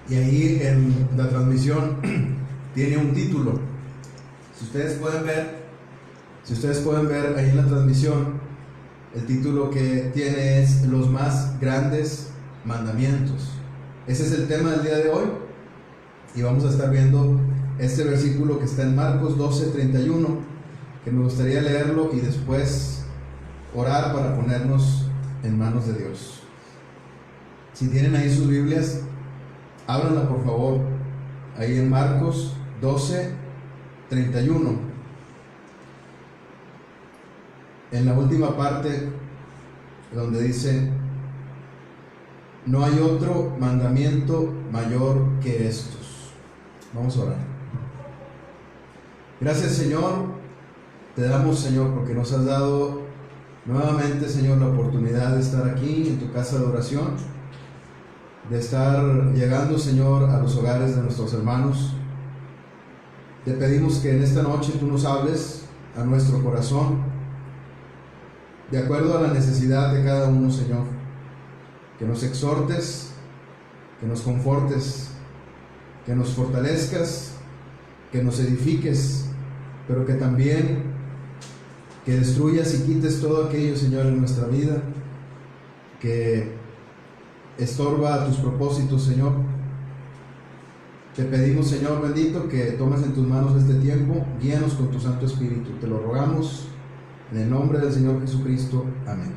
Y ahí en la transmisión tiene un título. Si ustedes pueden ver ahí en la transmisión, el título que tiene es Los más grandes mandamientos. Ese es el tema del día de hoy. Y vamos a estar viendo este versículo que está en Marcos 12:31, que me gustaría leerlo y después orar para ponernos en manos de Dios. Si tienen ahí sus Biblias, ábranla por favor, ahí en Marcos 12:31. En la última parte, donde dice: no hay otro mandamiento mayor que estos. Vamos a orar. Gracias, Señor, te damos, Señor, porque nos has dado nuevamente, Señor, la oportunidad de estar aquí en tu casa de oración, de estar llegando, Señor, a los hogares de nuestros hermanos. Te pedimos que en esta noche tú nos hables a nuestro corazón, de acuerdo a la necesidad de cada uno, Señor. Que nos exhortes, que nos confortes, que nos fortalezcas, que nos edifiques, pero que también que destruyas y quites todo aquello, Señor, en nuestra vida que estorba a tus propósitos, Señor. Te pedimos, Señor bendito, que tomes en tus manos este tiempo, guíanos con tu Santo Espíritu. Te lo rogamos en el nombre del Señor Jesucristo. Amén.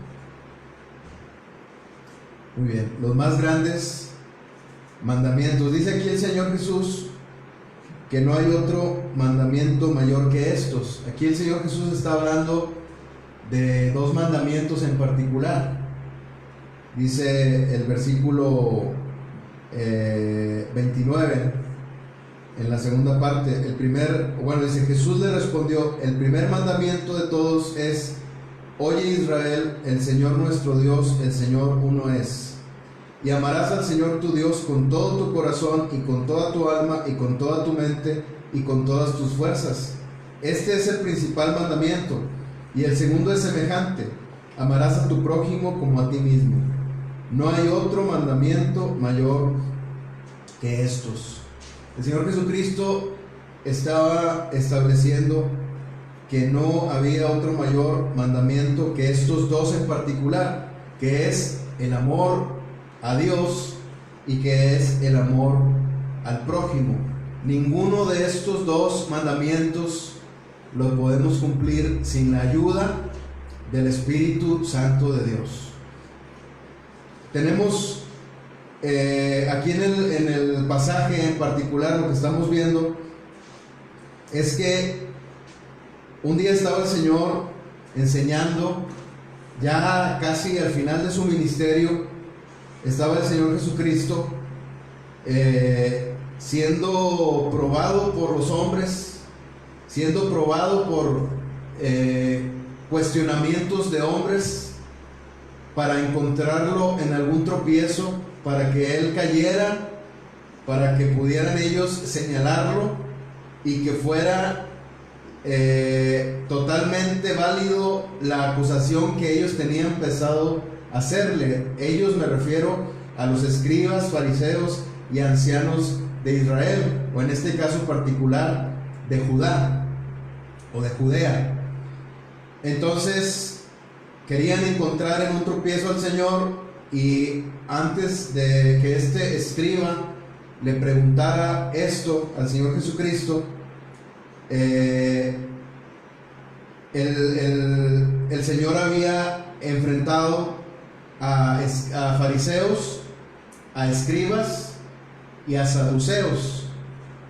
Muy bien, los más grandes mandamientos. Dice aquí el Señor Jesús que no hay otro mandamiento mayor que estos. Aquí el Señor Jesús está hablando de dos mandamientos en particular. Dice el versículo 29, en la segunda parte, dice: Jesús le respondió: el primer mandamiento de todos es: oye Israel, el Señor nuestro Dios, el Señor uno es. Y amarás al Señor tu Dios con todo tu corazón y con toda tu alma y con toda tu mente y con todas tus fuerzas. Este es el principal mandamiento. Y el segundo es semejante: amarás a tu prójimo como a ti mismo. No hay otro mandamiento mayor que estos. El Señor Jesucristo estaba estableciendo que no había otro mayor mandamiento que estos dos en particular, que es el amor a Dios y que es el amor al prójimo. Ninguno de estos dos mandamientos los podemos cumplir sin la ayuda del Espíritu Santo de Dios. Tenemos aquí en el pasaje en particular, lo que estamos viendo es que un día estaba el Señor enseñando, ya casi al final de su ministerio. Estaba el Señor Jesucristo siendo probado por los hombres, siendo probado por cuestionamientos de hombres para encontrarlo en algún tropiezo, para que él cayera, para que pudieran ellos señalarlo y que fuera totalmente válido la acusación que ellos tenían pensado hacerle. Ellos, me refiero a los escribas, fariseos y ancianos de Israel, o en este caso particular de Judá o de Judea. Entonces querían encontrar en un tropiezo al Señor, y antes de que este escriba le preguntara esto al Señor Jesucristo, el Señor había enfrentado a fariseos, a escribas y a saduceos.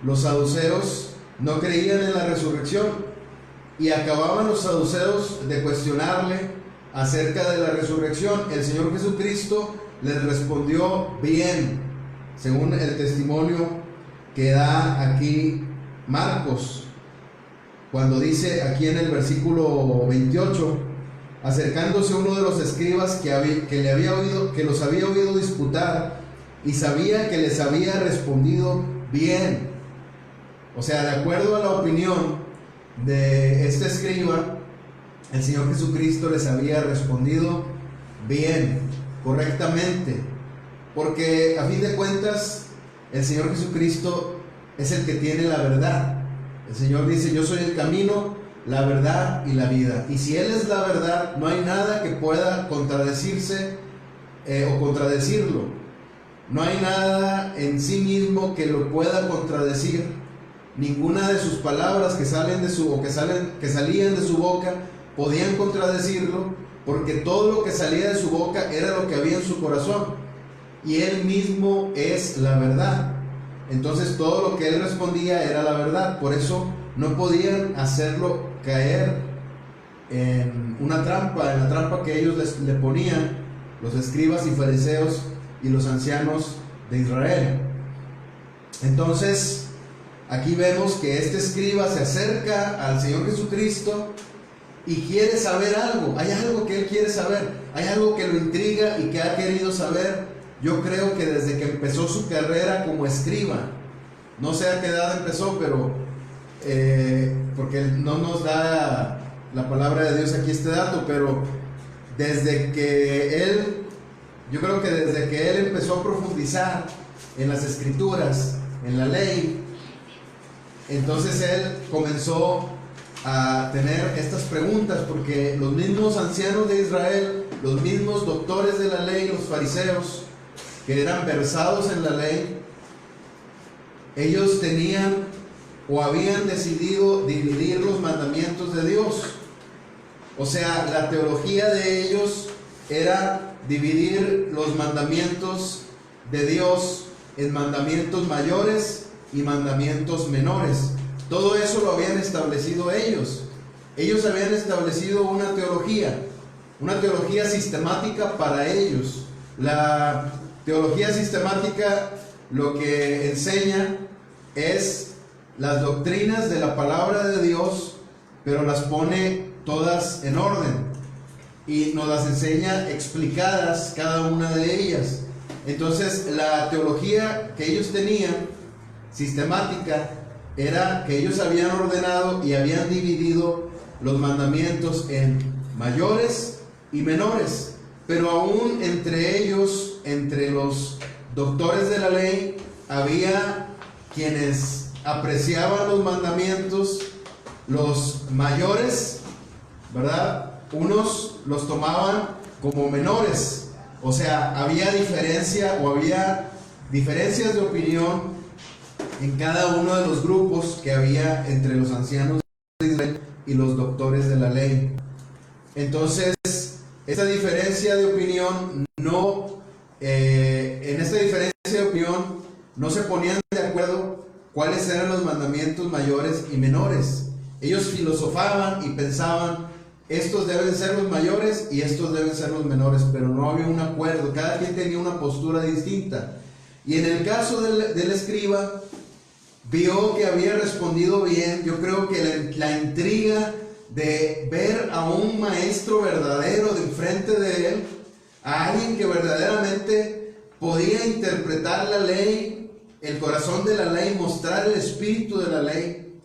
Los saduceos no creían en la resurrección, y acababan los saduceos de cuestionarle acerca de la resurrección. El Señor Jesucristo les respondió bien, según el testimonio que da aquí Marcos, cuando dice aquí en el versículo 28: acercándose uno de los escribas que los había oído disputar, y sabía que les había respondido bien. O sea, de acuerdo a la opinión de este escriba, el Señor Jesucristo les había respondido bien, correctamente, porque a fin de cuentas el Señor Jesucristo es el que tiene la verdad. El Señor dice: yo soy el camino, la verdad y la vida. Y si Él es la verdad, no hay nada que pueda contradecirse o contradecirlo. No hay nada en sí mismo que lo pueda contradecir. Ninguna de sus palabras que salían de su boca podían contradecirlo, porque todo lo que salía de su boca era lo que había en su corazón, y Él mismo es la verdad. Entonces todo lo que Él respondía era la verdad. Por eso no podían hacerlo caer en una trampa, en la trampa que ellos le ponían, los escribas y fariseos y los ancianos de Israel. Entonces aquí vemos que este escriba se acerca al Señor Jesucristo y quiere saber algo. Hay algo que él quiere saber, hay algo que lo intriga y que ha querido saber. Yo creo que desde que empezó su carrera como escriba, no sé a qué edad empezó, pero porque no nos da la palabra de Dios aquí este dato, pero yo creo que desde que él empezó a profundizar en las escrituras, en la ley, entonces él comenzó a tener estas preguntas, porque los mismos ancianos de Israel, los mismos doctores de la ley, los fariseos, que eran versados en la ley, ellos tenían o habían decidido dividir los mandamientos de Dios. O sea, la teología de ellos era dividir los mandamientos de Dios en mandamientos mayores y mandamientos menores. Todo eso lo habían establecido ellos. Ellos habían establecido una teología sistemática para ellos. La teología sistemática lo que enseña es las doctrinas de la palabra de Dios, pero las pone todas en orden y nos las enseña explicadas cada una de ellas. Entonces la teología que ellos tenían sistemática era que ellos habían ordenado y habían dividido los mandamientos en mayores y menores, pero aún entre ellos, entre los doctores de la ley, había quienes apreciaban los mandamientos, los mayores, ¿verdad? Unos los tomaban como menores. O sea, había diferencias de opinión en cada uno de los grupos que había entre los ancianos de Israel y los doctores de la ley. Entonces, esta diferencia de opinión no se ponían de acuerdo cuáles eran los mandamientos mayores y menores. Ellos filosofaban y pensaban: estos deben ser los mayores y estos deben ser los menores, pero no había un acuerdo. Cada quien tenía una postura distinta. Y en el caso del escriba, vio que había respondido bien. Yo creo que la intriga de ver a un maestro verdadero de enfrente de él, a alguien que verdaderamente podía interpretar la ley, el corazón de la ley, mostrar el espíritu de la ley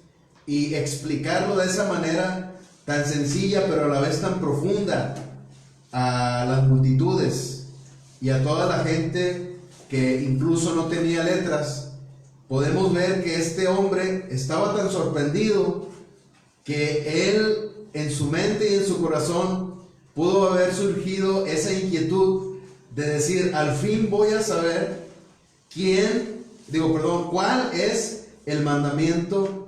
y explicarlo de esa manera tan sencilla pero a la vez tan profunda a las multitudes y a toda la gente que incluso no tenía letras. Podemos ver que este hombre estaba tan sorprendido que él, en su mente y en su corazón, pudo haber surgido esa inquietud de decir: al fin voy a saber cuál es el mandamiento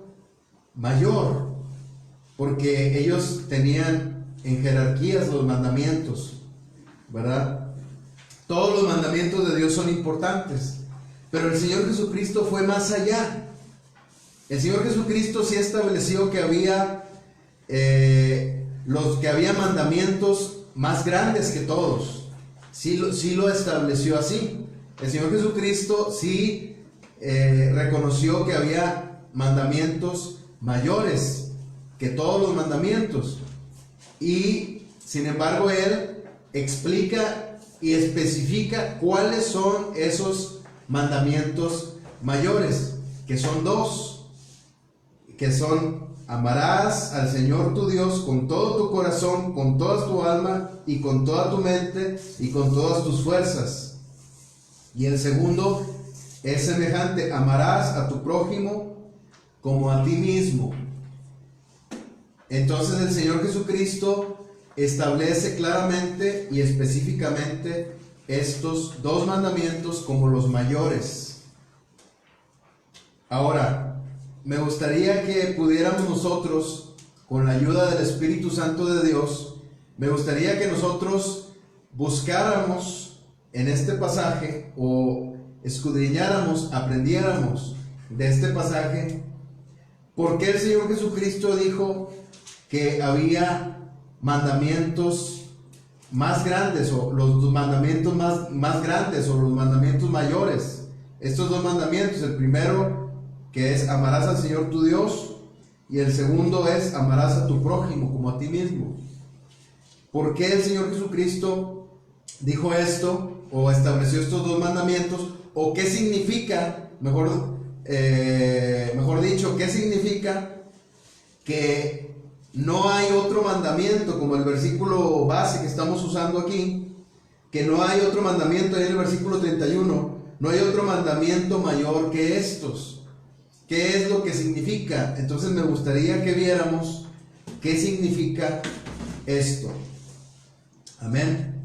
mayor, porque ellos tenían en jerarquías los mandamientos, ¿verdad? Todos los mandamientos de Dios son importantes, pero el Señor Jesucristo fue más allá. El Señor Jesucristo sí estableció que había mandamientos más grandes que todos. Sí lo estableció así. El Señor Jesucristo sí reconoció que había mandamientos mayores que todos los mandamientos, y sin embargo Él explica y especifica cuáles son esos mandamientos mayores, que son dos, que son: amarás al Señor tu Dios con todo tu corazón, con toda tu alma y con toda tu mente y con todas tus fuerzas. Y el segundo es semejante: amarás a tu prójimo como a ti mismo. Entonces el Señor Jesucristo establece claramente y específicamente estos dos mandamientos como los mayores. Ahora, me gustaría que pudiéramos nosotros, con la ayuda del Espíritu Santo de Dios, me gustaría que nosotros buscáramos en este pasaje, o escudriñáramos, aprendiéramos de este pasaje, por qué el Señor Jesucristo dijo que había mandamientos más grandes, o los mandamientos más grandes, o los mandamientos mayores. Estos dos mandamientos: el primero, que es amarás al Señor tu Dios, y el segundo es amarás a tu prójimo como a ti mismo. ¿Por qué el Señor Jesucristo dijo esto, o estableció estos dos mandamientos? ¿O qué significa, mejor dicho, qué significa que no hay otro mandamiento, como el versículo base que estamos usando aquí, que no hay otro mandamiento? Ahí en el versículo 31, no hay otro mandamiento mayor que estos. ¿Qué es lo que significa? Entonces me gustaría que viéramos qué significa esto. Amén.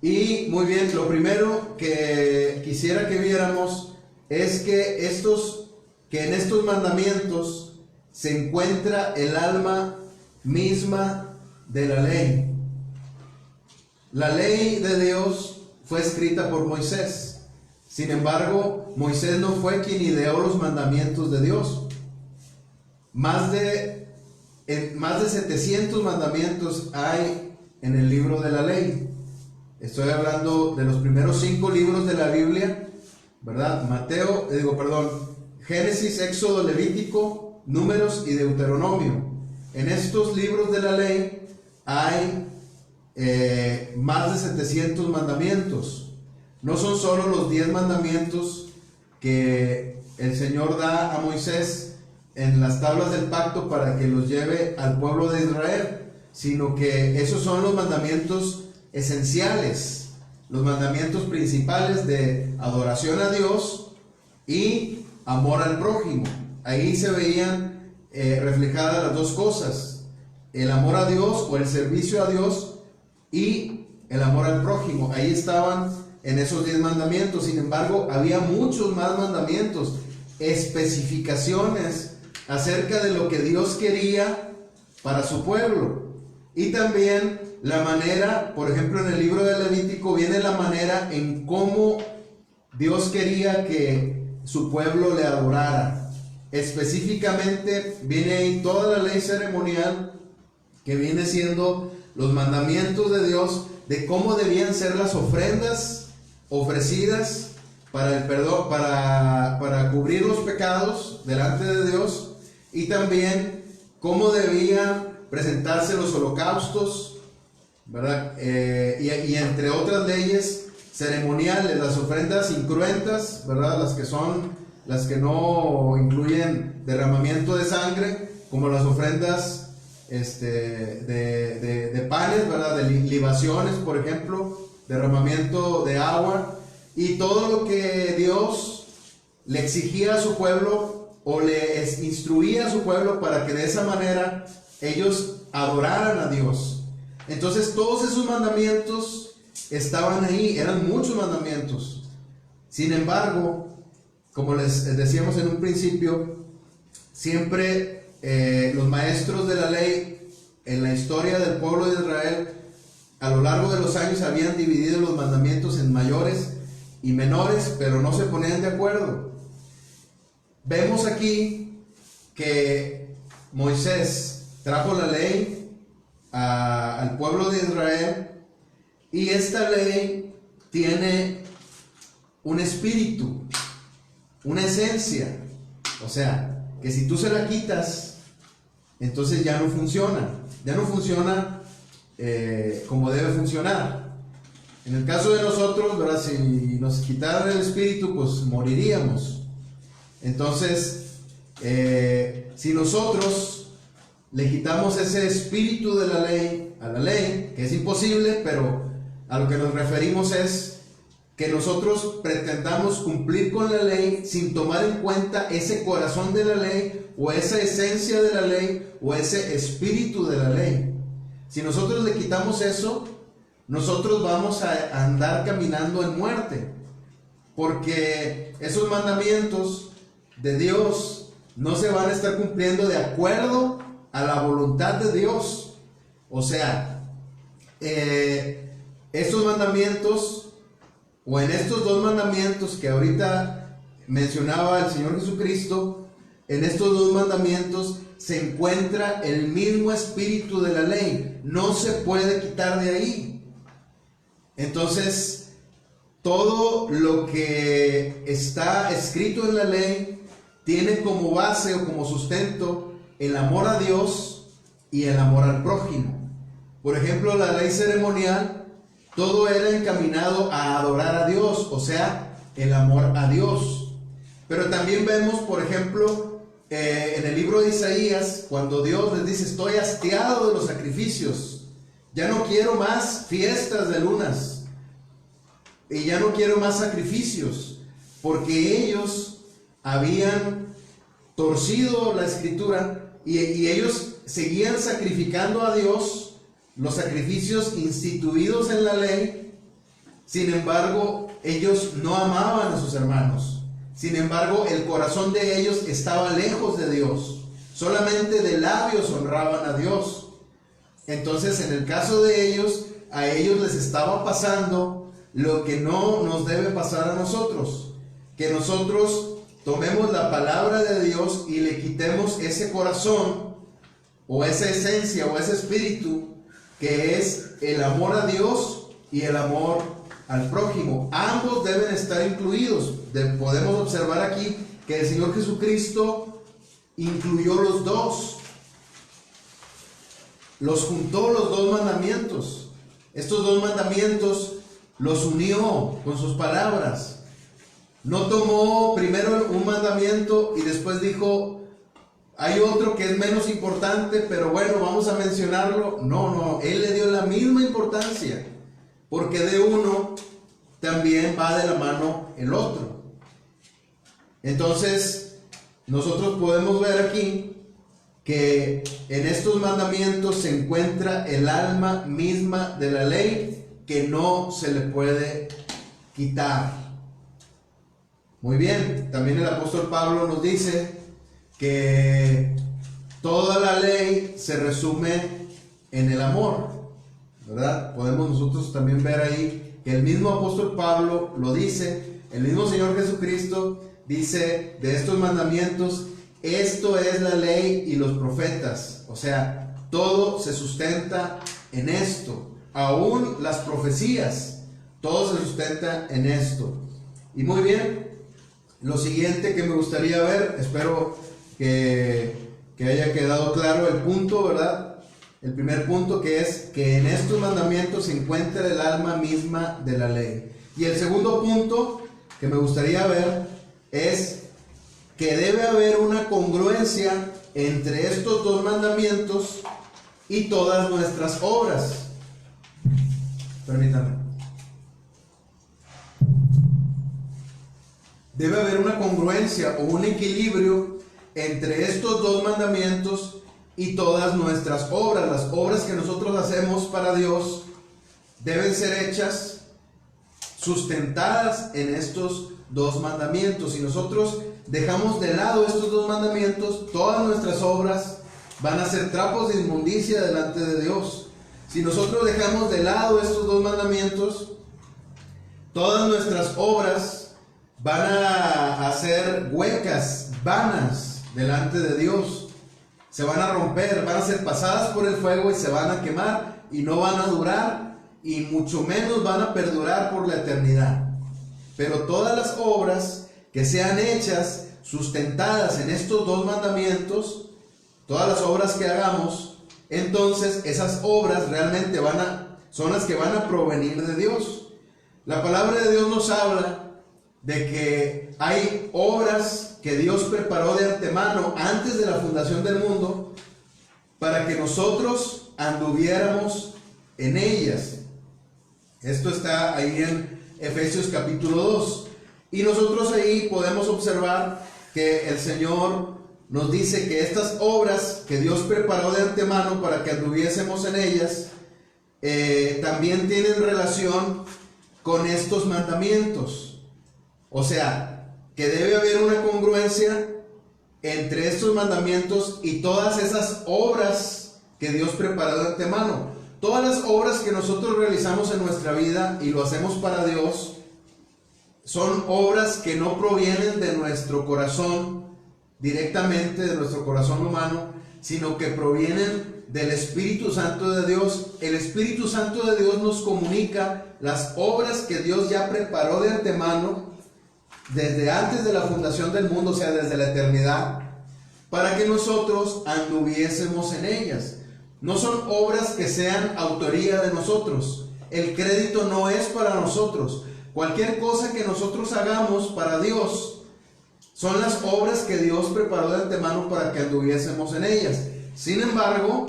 Y muy bien, lo primero que quisiera que viéramos es que en estos mandamientos se encuentra el alma misma de la ley. La ley de Dios fue escrita por Moisés. Sin embargo, Moisés no fue quien ideó los mandamientos de Dios. Más de 700 mandamientos hay en el libro de la ley. Estoy hablando de los primeros 5 libros de la Biblia, ¿verdad? Génesis, Éxodo, Levítico, Números y Deuteronomio. En estos libros de la ley hay más de 700 mandamientos. No son solo los 10 mandamientos que el Señor da a Moisés en las tablas del pacto para que los lleve al pueblo de Israel, sino que esos son los mandamientos esenciales, los mandamientos principales de adoración a Dios y amor al prójimo. Ahí se veían reflejadas las dos cosas: el amor a Dios, o el servicio a Dios, y el amor al prójimo. Ahí estaban en esos 10 mandamientos. Sin embargo, había muchos más mandamientos, especificaciones acerca de lo que Dios quería para su pueblo. Y también la manera, por ejemplo, en el libro de Levítico viene la manera en cómo Dios quería que su pueblo le adorara. Específicamente viene ahí toda la ley ceremonial, que viene siendo los mandamientos de Dios de cómo debían ser las ofrendas ofrecidas para el perdón, para cubrir los pecados delante de Dios, y también cómo debían presentarse los holocaustos, ¿verdad? Y entre otras leyes ceremoniales, las ofrendas incruentas, ¿verdad? Las que no incluyen derramamiento de sangre, como las ofrendas de panes, ¿verdad? De libaciones, por ejemplo, derramamiento de agua, y todo lo que Dios le exigía a su pueblo, o le instruía a su pueblo, para que de esa manera ellos adoraran a Dios. Entonces todos esos mandamientos estaban ahí, eran muchos mandamientos. Sin embargo, como les decíamos en un principio, siempre los maestros de la ley en la historia del pueblo de Israel, a lo largo de los años, habían dividido los mandamientos en mayores y menores, pero no se ponían de acuerdo. Vemos aquí que Moisés trajo la ley al pueblo de Israel, y esta ley tiene un espíritu, una esencia. O sea, que si tú se la quitas, entonces ya no funciona como debe funcionar. En el caso de nosotros, ¿verdad? Si nos quitaran el espíritu, pues moriríamos. Entonces, si nosotros le quitamos ese espíritu de la ley a la ley, que es imposible, pero a lo que nos referimos es que nosotros pretendamos cumplir con la ley sin tomar en cuenta ese corazón de la ley, o esa esencia de la ley, o ese espíritu de la ley. Si nosotros le quitamos eso, nosotros vamos a andar caminando en muerte, porque esos mandamientos de Dios no se van a estar cumpliendo de acuerdo a la voluntad de Dios. O sea, estos mandamientos, o en estos dos mandamientos que ahorita mencionaba el Señor Jesucristo, en estos dos mandamientos se encuentra el mismo espíritu de la ley. No se puede quitar de ahí. Entonces, todo lo que está escrito en la ley tiene como base o como sustento el amor a Dios y el amor al prójimo. Por ejemplo, la ley ceremonial, todo era encaminado a adorar a Dios, o sea, el amor a Dios. Pero también vemos, por ejemplo, en el libro de Isaías, cuando Dios les dice: estoy hastiado de los sacrificios, ya no quiero más fiestas de lunas, y ya no quiero más sacrificios, porque ellos habían torcido la escritura y ellos seguían sacrificando a Dios los sacrificios instituidos en la ley. Sin embargo, ellos no amaban a sus hermanos. Sin embargo, el corazón de ellos estaba lejos de Dios. Solamente de labios honraban a Dios. Entonces, en el caso de ellos, a ellos les estaba pasando lo que no nos debe pasar a nosotros. Que nosotros tomemos la palabra de Dios y le quitemos ese corazón, o esa esencia, o ese espíritu, que es el amor a Dios y el amor al prójimo. Ambos deben estar incluidos. Podemos observar aquí que el Señor Jesucristo incluyó los dos. Los juntó, los dos mandamientos. Estos dos mandamientos los unió con sus palabras. No tomó primero un mandamiento y después dijo: hay otro que es menos importante, pero bueno, vamos a mencionarlo. No, Él le dio la misma importancia, porque de uno también va de la mano el otro. Entonces, nosotros podemos ver aquí que en estos mandamientos se encuentra el alma misma de la ley, que no se le puede quitar. Muy bien, también el apóstol Pablo nos dice que toda la ley se resume en el amor, ¿verdad? Podemos nosotros también ver ahí que el mismo apóstol Pablo lo dice, el mismo Señor Jesucristo dice de estos mandamientos: esto es la ley y los profetas. O sea, todo se sustenta en esto, aún las profecías, todo se sustenta en esto. Y muy bien, lo siguiente que me gustaría ver, espero que haya quedado claro el punto, ¿verdad? El primer punto, que es que en estos mandamientos se encuentra el alma misma de la ley. Y el segundo punto que me gustaría ver es que debe haber una congruencia entre estos dos mandamientos y todas nuestras obras. Permítanme. Debe haber una congruencia o un equilibrio entre estos dos mandamientos y todas nuestras obras. Las obras que nosotros hacemos para Dios deben ser hechas sustentadas en estos dos mandamientos. Si nosotros dejamos de lado estos dos mandamientos, todas nuestras obras van a ser trapos de inmundicia delante de Dios. Si nosotros dejamos de lado estos dos mandamientos, todas nuestras obras van a ser huecas, vanas delante de Dios. Se van a romper, van a ser pasadas por el fuego y se van a quemar, y no van a durar, y mucho menos van a perdurar por la eternidad. Pero todas las obras que sean hechas, sustentadas en estos dos mandamientos, todas las obras que hagamos, entonces esas obras realmente son las que van a provenir de Dios. La palabra de Dios nos habla de que hay obras que Dios preparó de antemano antes de la fundación del mundo para que nosotros anduviéramos en ellas. Esto está ahí en Efesios capítulo 2. Y nosotros ahí podemos observar que el Señor nos dice que estas obras que Dios preparó de antemano para que anduviésemos en ellas, también tienen relación con estos mandamientos. O sea, que debe haber una congruencia entre estos mandamientos y todas esas obras que Dios preparó de antemano. Todas las obras que nosotros realizamos en nuestra vida y lo hacemos para Dios, son obras que no provienen de nuestro corazón, directamente de nuestro corazón humano, sino que provienen del Espíritu Santo de Dios. El Espíritu Santo de Dios nos comunica las obras que Dios ya preparó de antemano, desde antes de la fundación del mundo, o sea, desde la eternidad, para que nosotros anduviésemos en ellas. No son obras que sean autoría de nosotros. El crédito no es para nosotros. Cualquier cosa que nosotros hagamos para Dios son las obras que Dios preparó de antemano para que anduviésemos en ellas. Sin embargo,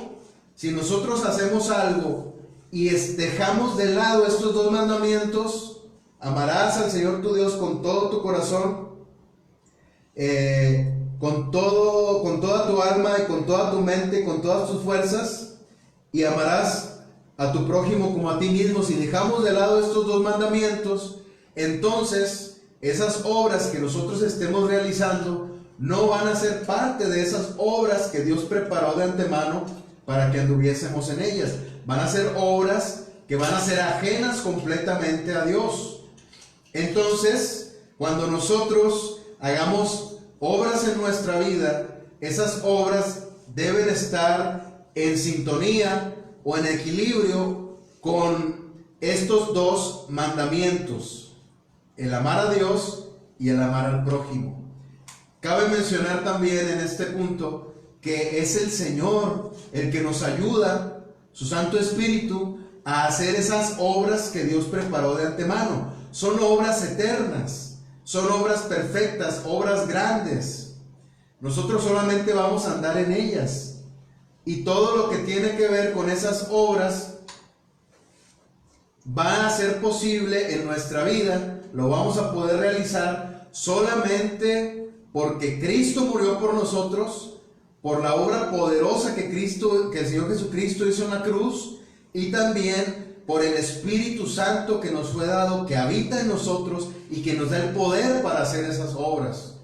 si nosotros hacemos algo y dejamos de lado estos dos mandamientos, amarás al Señor tu Dios con todo tu corazón, con toda tu alma y con toda tu mente y con todas tus fuerzas, y amarás a tu prójimo como a ti mismo. Si dejamos de lado estos dos mandamientos, entonces esas obras que nosotros estemos realizando no van a ser parte de esas obras que Dios preparó de antemano para que anduviésemos en ellas. Van a ser obras que van a ser ajenas completamente a Dios. Entonces, cuando nosotros hagamos obras en nuestra vida, esas obras deben estar en sintonía o en equilibrio con estos dos mandamientos: el amar a Dios y el amar al prójimo. Cabe mencionar también en este punto que es el Señor el que nos ayuda, su Santo Espíritu, a hacer esas obras que Dios preparó de antemano. Son obras eternas, son obras perfectas, obras grandes. Nosotros solamente vamos a andar en ellas. Y todo lo que tiene que ver con esas obras va a ser posible en nuestra vida. Lo vamos a poder realizar solamente porque Cristo murió por nosotros, por la obra poderosa que el Señor Jesucristo hizo en la cruz, y también por el Espíritu Santo que nos fue dado, que habita en nosotros y que nos da el poder para hacer esas obras.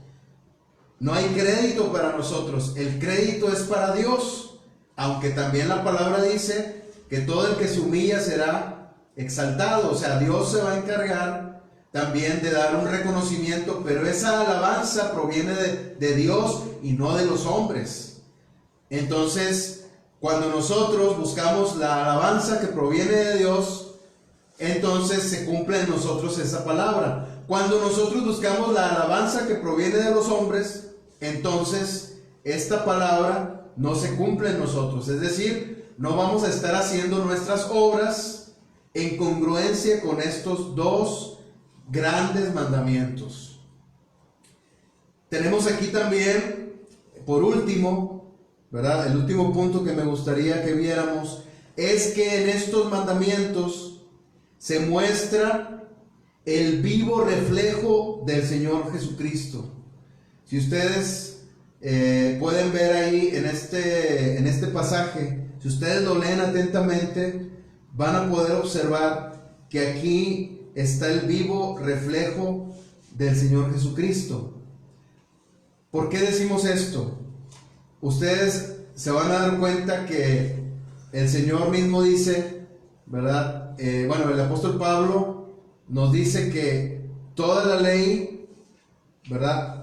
No hay crédito para nosotros, el crédito es para Dios. Aunque también la palabra dice que todo el que se humilla será exaltado. O sea, Dios se va a encargar también de dar un reconocimiento, pero esa alabanza proviene de Dios y no de los hombres. Entonces, cuando nosotros buscamos la alabanza que proviene de Dios, entonces se cumple en nosotros esa palabra. Cuando nosotros buscamos la alabanza que proviene de los hombres, entonces esta palabra no se cumple en nosotros. Es decir, no vamos a estar haciendo nuestras obras en congruencia con estos dos grandes mandamientos. Tenemos aquí también, por último, ¿verdad? El último punto que me gustaría que viéramos es que en estos mandamientos se muestra el vivo reflejo del Señor Jesucristo. Si ustedes pueden ver ahí en este pasaje, si ustedes lo leen atentamente, van a poder observar que aquí está el vivo reflejo del Señor Jesucristo. ¿Por qué decimos esto? Ustedes se van a dar cuenta que el Señor mismo dice, ¿verdad? El apóstol Pablo nos dice que toda la ley, ¿verdad?,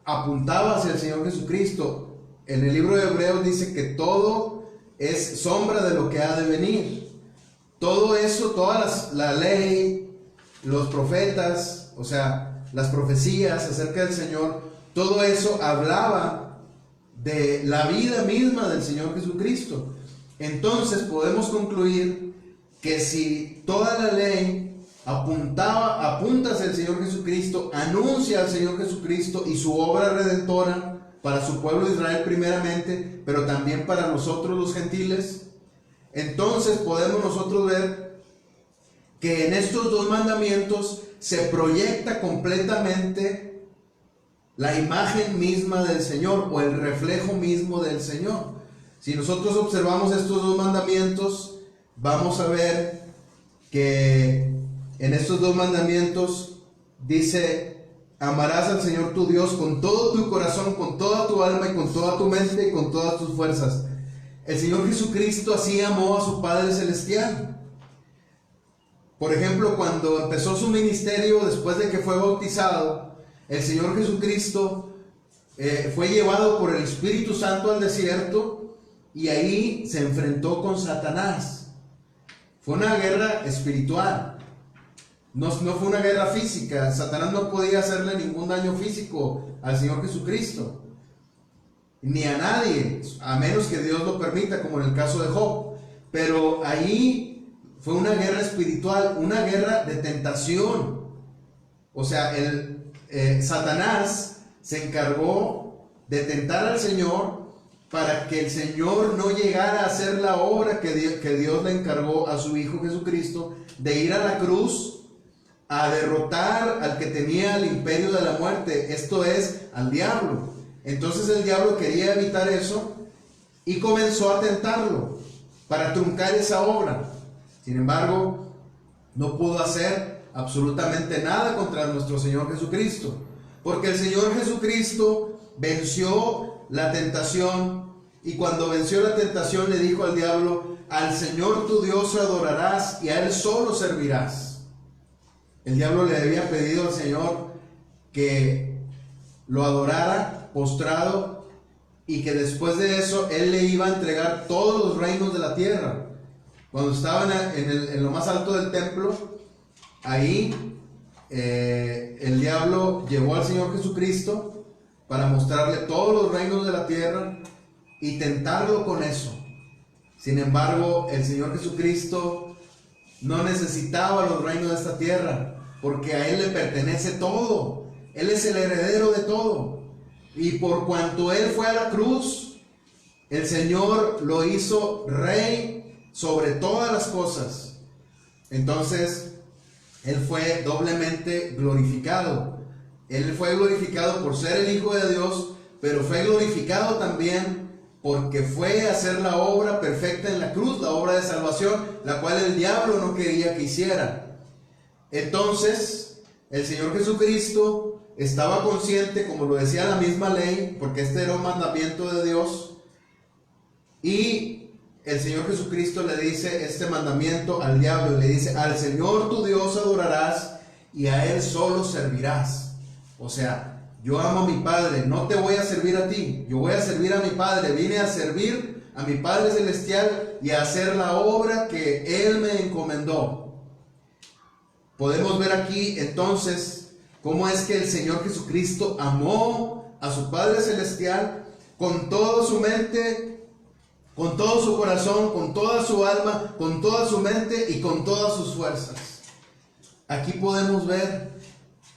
apuntaba hacia el Señor Jesucristo. En el libro de Hebreos dice que todo es sombra de lo que ha de venir. Todo eso, la ley, los profetas, o sea, las profecías acerca del Señor, todo eso hablaba de la vida misma del Señor Jesucristo. Entonces podemos concluir que si toda la ley apunta hacia el Señor Jesucristo, anuncia al Señor Jesucristo y su obra redentora para su pueblo de Israel primeramente, pero también para nosotros los gentiles, entonces podemos nosotros ver que en estos dos mandamientos se proyecta completamente la imagen misma del Señor o el reflejo mismo del Señor. Si nosotros observamos estos dos mandamientos, vamos a ver que en estos dos mandamientos dice: amarás al Señor tu Dios con todo tu corazón, con toda tu alma y con toda tu mente y con todas tus fuerzas. El Señor Jesucristo así amó a su Padre Celestial. Por ejemplo, cuando empezó su ministerio, después de que fue bautizado, el Señor Jesucristo fue llevado por el Espíritu Santo al desierto y ahí se enfrentó con Satanás. Fue una guerra espiritual, no fue una guerra física. Satanás no podía hacerle ningún daño físico al Señor Jesucristo, ni a nadie, a menos que Dios lo permita, como en el caso de Job. Pero ahí fue una guerra espiritual, una guerra de tentación. O sea, Satanás se encargó de tentar al Señor para que el Señor no llegara a hacer la obra que Dios le encargó a su Hijo Jesucristo, de ir a la cruz a derrotar al que tenía el imperio de la muerte, esto es, al diablo. Entonces el diablo quería evitar eso y comenzó a tentarlo para truncar esa obra. Sin embargo, no pudo hacer absolutamente nada contra nuestro Señor Jesucristo, porque el Señor Jesucristo venció la tentación, y cuando venció la tentación le dijo al diablo: al Señor tu Dios adorarás y a Él solo servirás. El diablo le había pedido al Señor que lo adorara postrado y que después de eso Él le iba a entregar todos los reinos de la tierra. Cuando estaban en lo más alto del templo, ahí el diablo llevó al Señor Jesucristo para mostrarle todos los reinos de la tierra y tentarlo con eso. Sin embargo, el Señor Jesucristo no necesitaba los reinos de esta tierra, porque a Él le pertenece todo. Él es el heredero de todo. Y por cuanto Él fue a la cruz, el Señor lo hizo rey sobre todas las cosas. Entonces, Él fue doblemente glorificado. Él fue glorificado por ser el Hijo de Dios, pero fue glorificado también porque fue a hacer la obra perfecta en la cruz, la obra de salvación, la cual el diablo no quería que hiciera. Entonces, el Señor Jesucristo estaba consciente, como lo decía la misma ley, porque este era un mandamiento de Dios, y el Señor Jesucristo le dice este mandamiento al diablo, y le dice: al Señor tu Dios adorarás y a Él solo servirás. O sea, yo amo a mi Padre, no te voy a servir a ti, yo voy a servir a mi Padre. Vine a servir a mi Padre Celestial y a hacer la obra que Él me encomendó. Podemos ver aquí entonces cómo es que el Señor Jesucristo amó a su Padre Celestial con toda su mente, con todo su corazón, con toda su alma, con toda su mente y con todas sus fuerzas. Aquí podemos ver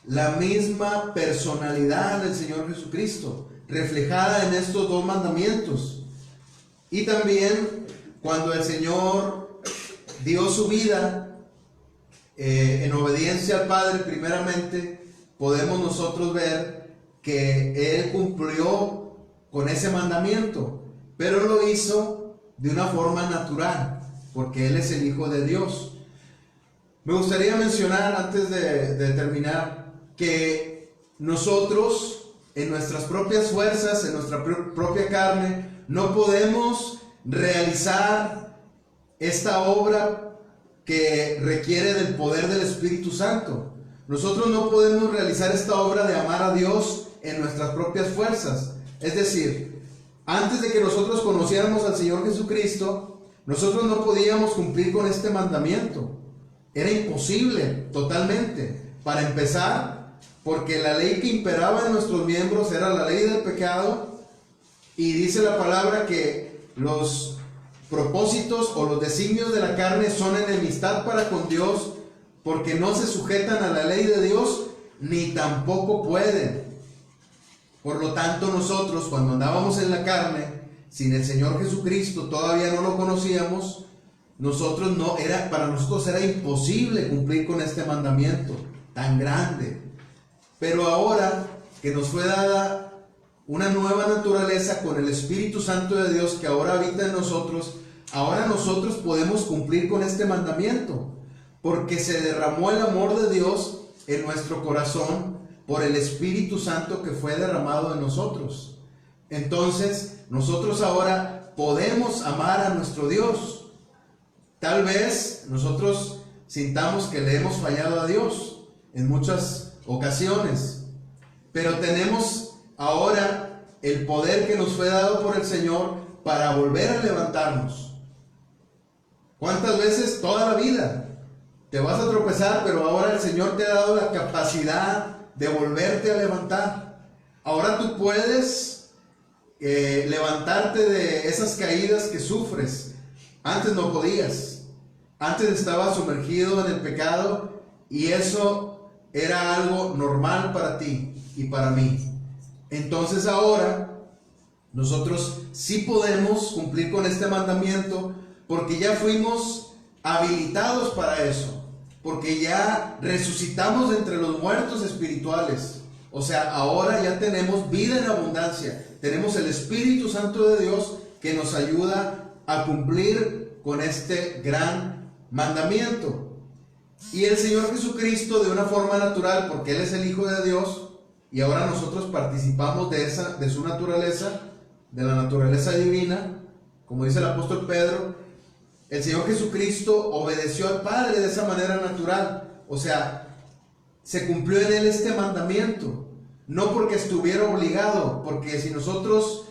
la misma personalidad del Señor Jesucristo reflejada en estos dos mandamientos. Y también cuando el Señor dio su vida en obediencia al Padre primeramente, podemos nosotros ver que Él cumplió con ese mandamiento, pero lo hizo de una forma natural, porque Él es el Hijo de Dios. Me gustaría mencionar, antes de terminar, que nosotros, en nuestras propias fuerzas, en nuestra propia carne, no podemos realizar esta obra que requiere del poder del Espíritu Santo. Nosotros no podemos realizar esta obra de amar a Dios en nuestras propias fuerzas. Es decir, antes de que nosotros conociéramos al Señor Jesucristo, nosotros no podíamos cumplir con este mandamiento. Era imposible, totalmente. Para empezar, porque la ley que imperaba en nuestros miembros era la ley del pecado, y dice la palabra que los propósitos o los designios de la carne son enemistad para con Dios, porque no se sujetan a la ley de Dios, ni tampoco pueden. Por lo tanto, nosotros, cuando andábamos en la carne, sin el Señor Jesucristo, todavía no lo conocíamos, para nosotros era imposible cumplir con este mandamiento tan grande. Pero ahora que nos fue dada una nueva naturaleza con el Espíritu Santo de Dios que ahora habita en nosotros, ahora nosotros podemos cumplir con este mandamiento, porque se derramó el amor de Dios en nuestro corazón por el Espíritu Santo que fue derramado en nosotros. Entonces, nosotros ahora podemos amar a nuestro Dios. Tal vez nosotros sintamos que le hemos fallado a Dios en muchas ocasiones, pero tenemos ahora el poder que nos fue dado por el Señor para volver a levantarnos. ¿Cuántas veces? Toda la vida te vas a tropezar, pero ahora el Señor te ha dado la capacidad de volverte a levantar. Ahora tú puedes levantarte de esas caídas que sufres. Antes no podías. Antes estabas sumergido en el pecado y eso era algo normal para ti y para mí. Entonces ahora nosotros sí podemos cumplir con este mandamiento porque ya fuimos habilitados para eso, porque ya resucitamos de entre los muertos espirituales. O sea, ahora ya tenemos vida en abundancia, tenemos el Espíritu Santo de Dios que nos ayuda a cumplir con este gran mandamiento. Y el Señor Jesucristo, de una forma natural, porque Él es el Hijo de Dios, y ahora nosotros participamos de su naturaleza, de la naturaleza divina, como dice el apóstol Pedro, el Señor Jesucristo obedeció al Padre de esa manera natural. O sea, se cumplió en Él este mandamiento, no porque estuviera obligado, porque si nosotros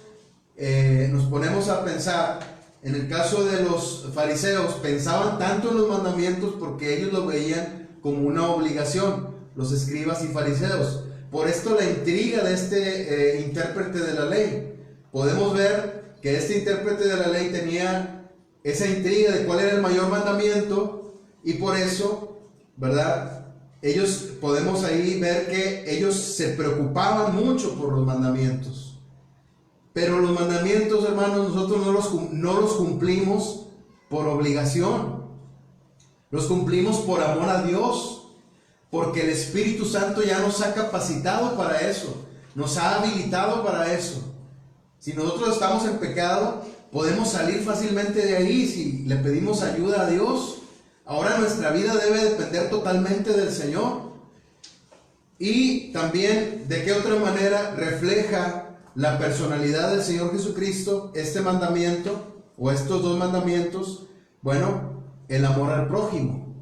nos ponemos a pensar, en el caso de los fariseos, pensaban tanto en los mandamientos porque ellos lo veían como una obligación, los escribas y fariseos. Por esto la intriga de este intérprete de la ley. Podemos ver que este intérprete de la ley tenía esa intriga de cuál era el mayor mandamiento, y por eso, ¿verdad? Podemos ahí ver que ellos se preocupaban mucho por los mandamientos. Pero los mandamientos, hermanos, nosotros no los cumplimos por obligación. Los cumplimos por amor a Dios, porque el Espíritu Santo ya nos ha capacitado para eso, nos ha habilitado para eso. Si nosotros estamos en pecado, podemos salir fácilmente de ahí si le pedimos ayuda a Dios. Ahora nuestra vida debe depender totalmente del Señor. Y también, ¿de qué otra manera refleja la personalidad del Señor Jesucristo este mandamiento o estos dos mandamientos? Bueno, el amor al prójimo.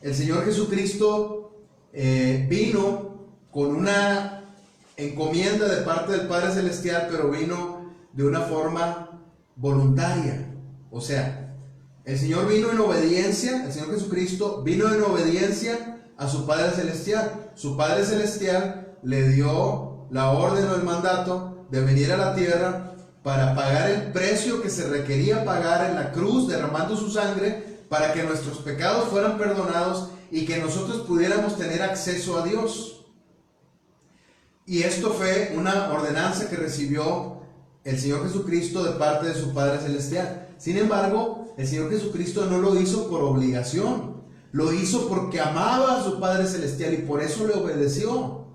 El Señor Jesucristo vino con una encomienda de parte del Padre Celestial, pero vino de una forma voluntaria. O sea, el Señor vino en obediencia, el Señor Jesucristo vino en obediencia a su Padre Celestial. Su Padre Celestial le dio la orden o el mandato de venir a la tierra para pagar el precio que se requería pagar en la cruz, derramando su sangre para que nuestros pecados fueran perdonados y que nosotros pudiéramos tener acceso a Dios. Y esto fue una ordenanza que recibió el Señor Jesucristo de parte de su Padre Celestial. Sin embargo, el Señor Jesucristo no lo hizo por obligación, lo hizo porque amaba a su Padre Celestial y por eso le obedeció.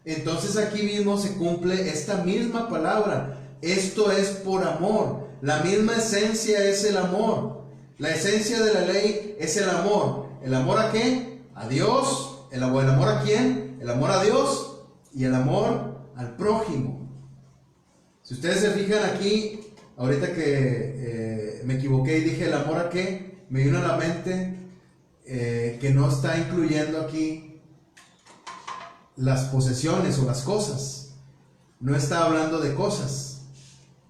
Entonces aquí mismo se cumple esta misma palabra. Esto es por amor. La misma esencia es el amor. La esencia de la ley es el amor. ¿El amor a qué? A Dios. ¿El amor a quién? El amor a Dios y el amor al prójimo. Si ustedes se fijan aquí, ahorita que me equivoqué y dije el amor a qué, me vino a la mente que no está incluyendo aquí las posesiones o las cosas. No está hablando de cosas.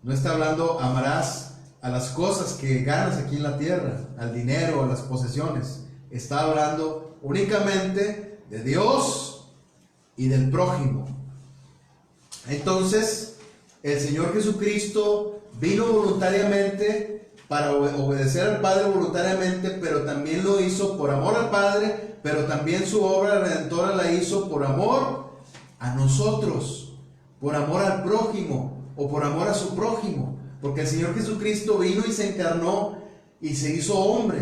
No está hablando amarás a las cosas que ganas aquí en la tierra, al dinero, a las posesiones. Está hablando únicamente de Dios y del prójimo. Entonces, el Señor Jesucristo vino voluntariamente para obedecer al Padre voluntariamente, pero también lo hizo por amor al Padre, pero también su obra redentora la hizo por amor a nosotros, por amor al prójimo o por amor a su prójimo, porque el Señor Jesucristo vino y se encarnó y se hizo hombre.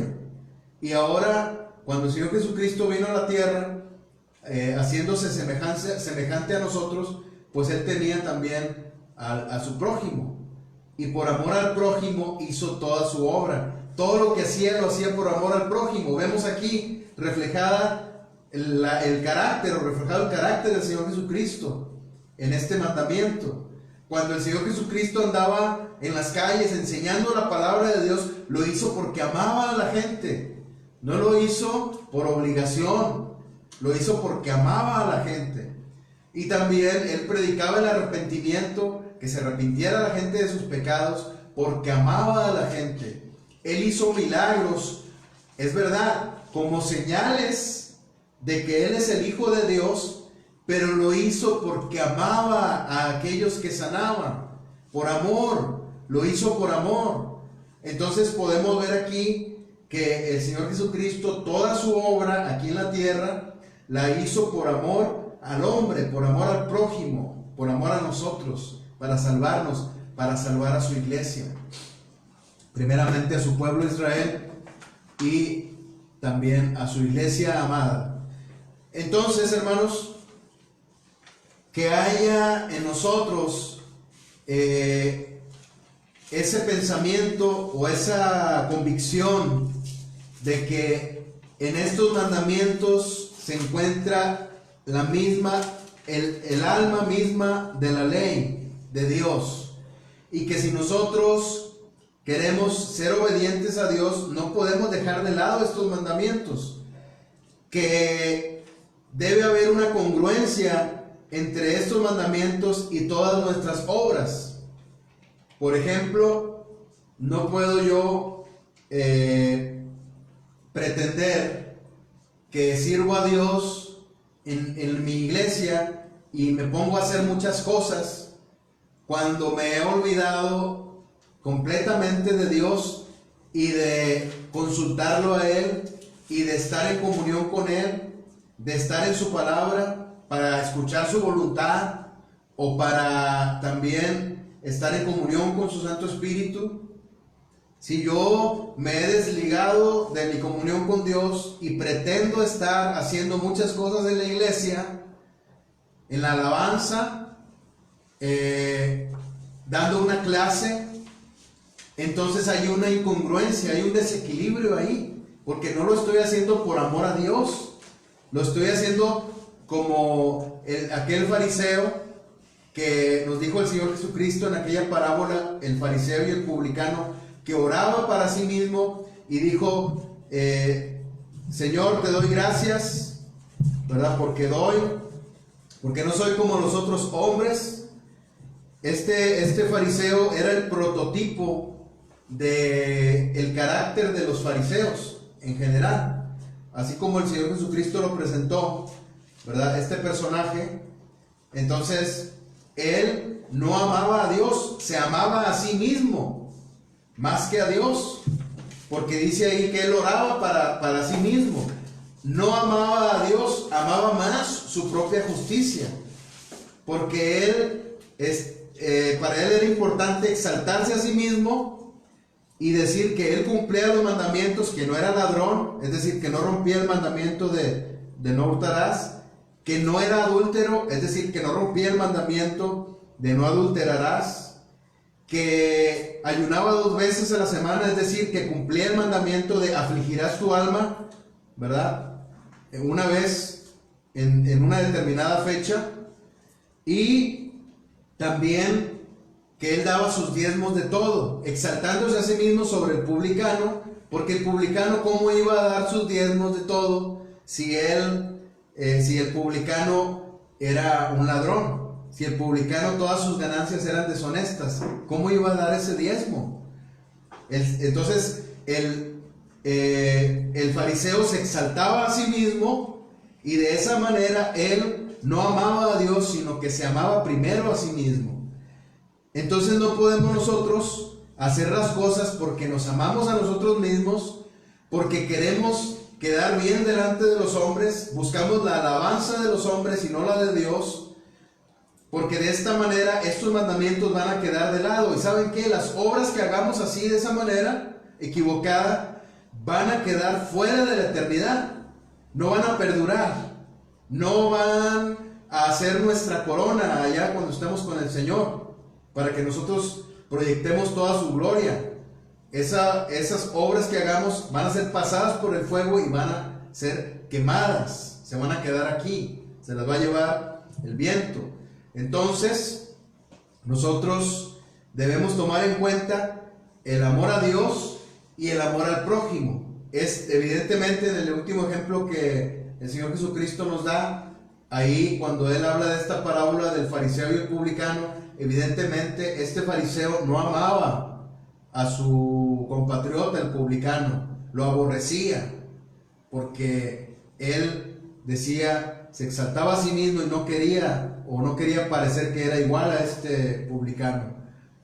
Y ahora, cuando el Señor Jesucristo vino a la tierra, haciéndose semejante a nosotros, pues Él tenía también a su prójimo. Y por amor al prójimo hizo toda su obra. Todo lo que hacía lo hacía por amor al prójimo. Vemos aquí reflejado el carácter del Señor Jesucristo en este mandamiento. Cuando el Señor Jesucristo andaba en las calles enseñando la palabra de Dios, lo hizo porque amaba a la gente. No lo hizo por obligación, lo hizo porque amaba a la gente. Y también Él predicaba el arrepentimiento, que se arrepintiera la gente de sus pecados, porque amaba a la gente. Él hizo milagros, es verdad, como señales de que Él es el Hijo de Dios, pero lo hizo porque amaba a aquellos que sanaban, por amor, lo hizo por amor. Entonces podemos ver aquí que el Señor Jesucristo, toda su obra aquí en la tierra, la hizo por amor al hombre, por amor al prójimo, por amor a nosotros, para salvarnos, para salvar a su iglesia. Primeramente a su pueblo Israel y también a su iglesia amada. Entonces, hermanos, que haya en nosotros ese pensamiento o esa convicción de que en estos mandamientos se encuentra la misma, el alma misma de la ley de Dios, y que si nosotros queremos ser obedientes a Dios, no podemos dejar de lado estos mandamientos, que debe haber una congruencia entre estos mandamientos y todas nuestras obras. Por ejemplo, no puedo yo pretender que sirvo a Dios en mi iglesia y me pongo a hacer muchas cosas cuando me he olvidado completamente de Dios y de consultarlo a Él y de estar en comunión con Él, de estar en su palabra para escuchar su voluntad o para también estar en comunión con su Santo Espíritu. Si yo me he desligado de mi comunión con Dios y pretendo estar haciendo muchas cosas en la iglesia, en la alabanza, dando una clase, entonces hay una incongruencia, hay un desequilibrio ahí, porque no lo estoy haciendo por amor a Dios, lo estoy haciendo como aquel fariseo que nos dijo el Señor Jesucristo en aquella parábola, el fariseo y el publicano, que oraba para sí mismo y dijo, Señor, te doy gracias, ¿verdad? Porque no soy como los otros hombres. Este fariseo era el prototipo del carácter de los fariseos en general, así como el Señor Jesucristo lo presentó, ¿verdad? Este personaje. Entonces, él no amaba a Dios, se amaba a sí mismo más que a Dios, porque dice ahí que él oraba para sí mismo. No amaba a Dios, amaba más su propia justicia, porque para él era importante exaltarse a sí mismo y decir que él cumplía los mandamientos, que no era ladrón, es decir, que no rompía el mandamiento de no hurtarás, que no era adúltero, es decir, que no rompía el mandamiento de no adulterarás, que ayunaba 2 veces a la semana, es decir, que cumplía el mandamiento de afligirás tu alma, ¿verdad? Una vez en una determinada fecha, y también que él daba sus diezmos de todo, exaltándose a sí mismo sobre el publicano, porque el publicano, ¿cómo iba a dar sus diezmos de todo si el publicano era un ladrón? Si el publicano todas sus ganancias eran deshonestas, ¿cómo iba a dar ese diezmo? Entonces el fariseo se exaltaba a sí mismo y de esa manera él no amaba a Dios, sino que se amaba primero a sí mismo. Entonces no podemos nosotros hacer las cosas porque nos amamos a nosotros mismos, porque queremos quedar bien delante de los hombres, buscamos la alabanza de los hombres y no la de Dios, porque de esta manera estos mandamientos van a quedar de lado. ¿Y saben qué? Las obras que hagamos así, de esa manera, equivocada, van a quedar fuera de la eternidad, no van a perdurar, no van a hacer nuestra corona allá cuando estemos con el Señor, para que nosotros proyectemos toda su gloria. Esas obras que hagamos van a ser pasadas por el fuego y van a ser quemadas, se van a quedar aquí, se las va a llevar el viento. Entonces, nosotros debemos tomar en cuenta el amor a Dios y el amor al prójimo. Es evidentemente en el último ejemplo que el Señor Jesucristo nos da, ahí cuando Él habla de esta parábola del fariseo y el publicano, evidentemente este fariseo no amaba a su compatriota, el publicano, lo aborrecía, porque él decía, se exaltaba a sí mismo y no quería parecer que era igual a este publicano.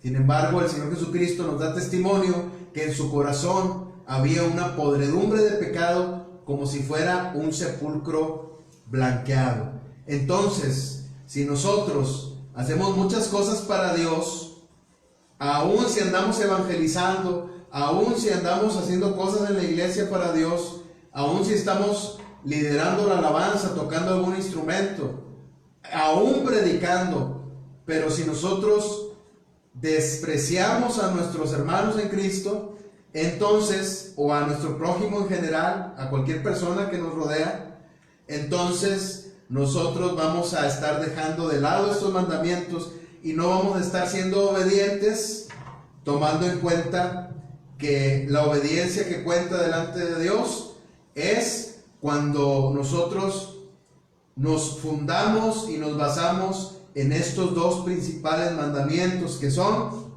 Sin embargo, el Señor Jesucristo nos da testimonio que en su corazón había una podredumbre de pecado, como si fuera un sepulcro blanqueado. Entonces, si nosotros hacemos muchas cosas para Dios, aún si andamos evangelizando, aún si andamos haciendo cosas en la iglesia para Dios, aún si estamos liderando la alabanza, tocando algún instrumento, aún predicando, pero si nosotros despreciamos a nuestros hermanos en Cristo, entonces, o a nuestro prójimo en general, a cualquier persona que nos rodea, entonces nosotros vamos a estar dejando de lado estos mandamientos y no vamos a estar siendo obedientes, tomando en cuenta que la obediencia que cuenta delante de Dios es cuando nosotros nos fundamos y nos basamos en estos dos principales mandamientos, que son: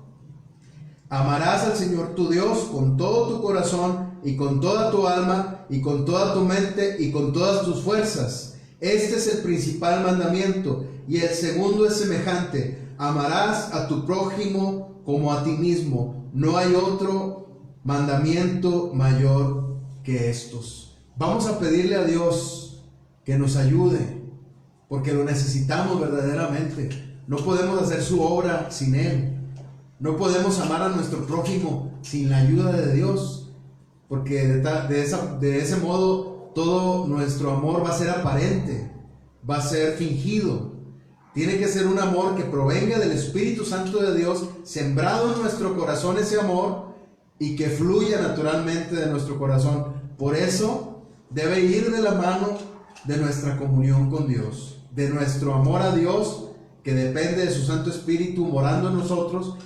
amarás al Señor tu Dios con todo tu corazón y con toda tu alma y con toda tu mente y con todas tus fuerzas. Este es el principal mandamiento, y el segundo es semejante: amarás a tu prójimo como a ti mismo. No hay otro mandamiento mayor que estos. Vamos a pedirle a Dios que nos ayude, porque lo necesitamos verdaderamente. No podemos hacer su obra sin Él. No podemos amar a nuestro prójimo sin la ayuda de Dios, porque de ese modo todo nuestro amor va a ser aparente, va a ser fingido. Tiene que ser un amor que provenga del Espíritu Santo de Dios, sembrado en nuestro corazón ese amor, y que fluya naturalmente de nuestro corazón. Por eso debe ir de la mano de nuestra comunión con Dios, de nuestro amor a Dios, que depende de su Santo Espíritu morando en nosotros,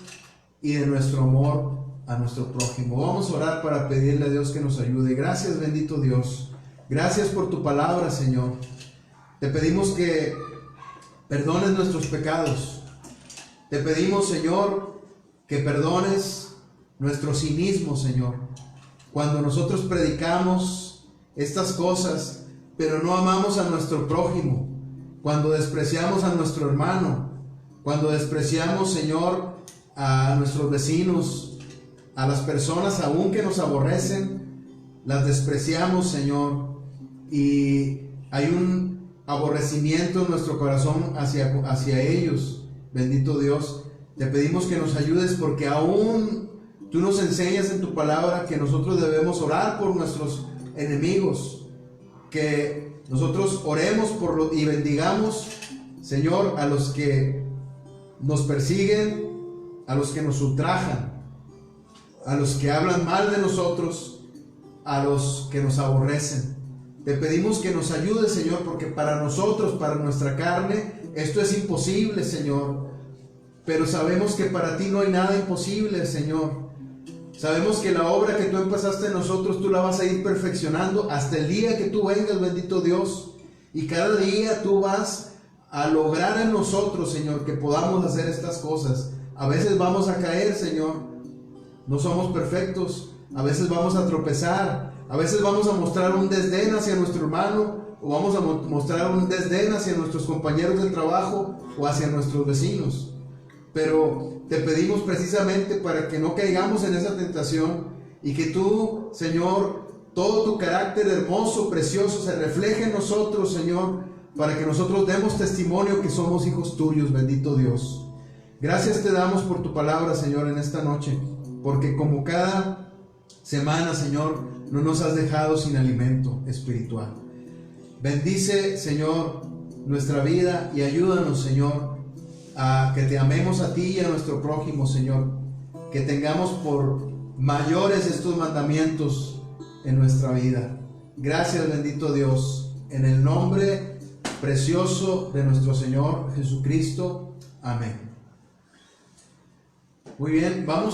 y de nuestro amor a nuestro prójimo. Vamos a orar para pedirle a Dios que nos ayude. Gracias, bendito Dios. Gracias por tu palabra, Señor. Te pedimos que perdones nuestros pecados. Te pedimos, Señor, que perdones nuestro cinismo, Señor. Cuando nosotros predicamos estas cosas, pero no amamos a nuestro prójimo. Cuando despreciamos a nuestro hermano. Cuando despreciamos, Señor, a nuestros vecinos, a las personas aún que nos aborrecen, las despreciamos, Señor. Y hay un aborrecimiento en nuestro corazón hacia ellos. Bendito Dios, te pedimos que nos ayudes, porque aún tú nos enseñas en tu palabra que nosotros debemos orar por nuestros enemigos, que nosotros oremos y bendigamos, Señor, a los que nos persiguen, a los que nos ultrajan, a los que hablan mal de nosotros, a los que nos aborrecen. Te pedimos que nos ayudes, Señor, porque para nosotros, para nuestra carne, esto es imposible, Señor. Pero sabemos que para ti no hay nada imposible, Señor. Sabemos que la obra que tú empezaste en nosotros, tú la vas a ir perfeccionando hasta el día que tú vengas, bendito Dios. Y cada día tú vas a lograr en nosotros, Señor, que podamos hacer estas cosas. A veces vamos a caer, Señor. No somos perfectos. A veces vamos a tropezar. A veces vamos a mostrar un desdén hacia nuestro hermano, o vamos a mostrar un desdén hacia nuestros compañeros de trabajo o hacia nuestros vecinos. Pero te pedimos precisamente para que no caigamos en esa tentación, y que tú, Señor, todo tu carácter hermoso, precioso, se refleje en nosotros, Señor, para que nosotros demos testimonio que somos hijos tuyos, bendito Dios. Gracias te damos por tu palabra, Señor, en esta noche, porque como cada semana, Señor, no nos has dejado sin alimento espiritual. Bendice, Señor, nuestra vida y ayúdanos, Señor, a que te amemos a ti y a nuestro prójimo, Señor. Que tengamos por mayores estos mandamientos en nuestra vida. Gracias, bendito Dios, en el nombre precioso de nuestro Señor Jesucristo. Amén. Muy bien, vamos